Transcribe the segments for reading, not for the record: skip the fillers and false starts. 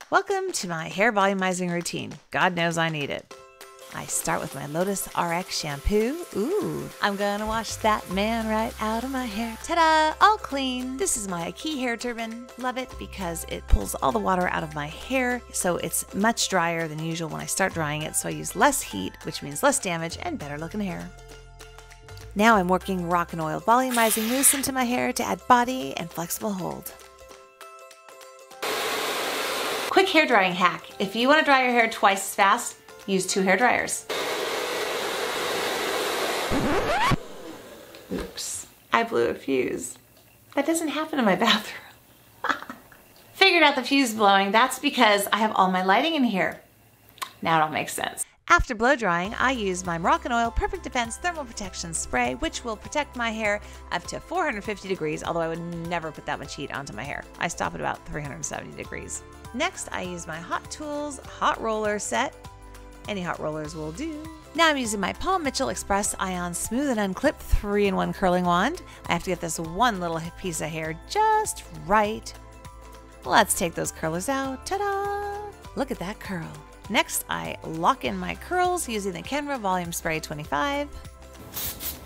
Welcome to my hair volumizing routine. God knows I need it. I start with my Lotus RX shampoo. Ooh, I'm gonna wash that man right out of my hair. Ta-da, all clean. This is my Aquis hair turban. Love it because it pulls all the water out of my hair, so it's much drier than usual when I start drying it, so I use less heat, which means less damage and better looking hair. Now I'm working Rogaine oil volumizing mousse into my hair to add body and flexible hold. Quick hair drying hack. If you want to dry your hair twice as fast, use 2 hair dryers. Oops, I blew a fuse. That doesn't happen in my bathroom. Figured out the fuse blowing. That's because I have all my lighting in here. Now it all makes sense. After blow drying, I use my Moroccan Oil Perfect Defense Thermal Protection Spray, which will protect my hair up to 450 degrees, although I would never put that much heat onto my hair. I stop at about 370 degrees. Next, I use my Hot Tools Hot Roller set. Any hot rollers will do. Now I'm using my Paul Mitchell Express Ion Smooth and Unclip 3-in-1 curling wand. I have to get this one little piece of hair just right. Let's take those curlers out. Ta-da! Look at that curl. Next, I lock in my curls using the Kenra Volume Spray 25.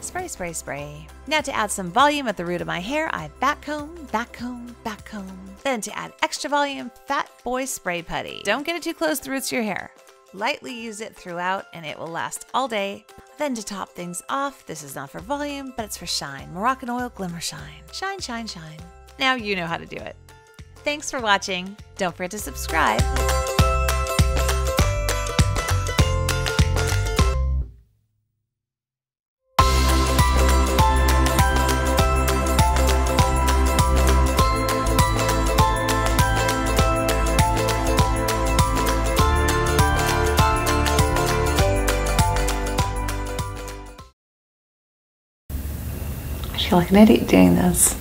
Spray, spray, spray. Now to add some volume at the root of my hair, I back comb, back comb, back comb. Then to add extra volume, Fatboy Spray Putty. Don't get it too close to the roots of your hair. Lightly use it throughout and it will last all day. Then to top things off, this is not for volume, but it's for shine. Moroccan Oil Glimmer Shine. Shine, shine, shine. Now you know how to do it. Thanks for watching. Don't forget to subscribe. I feel like an idiot doing this.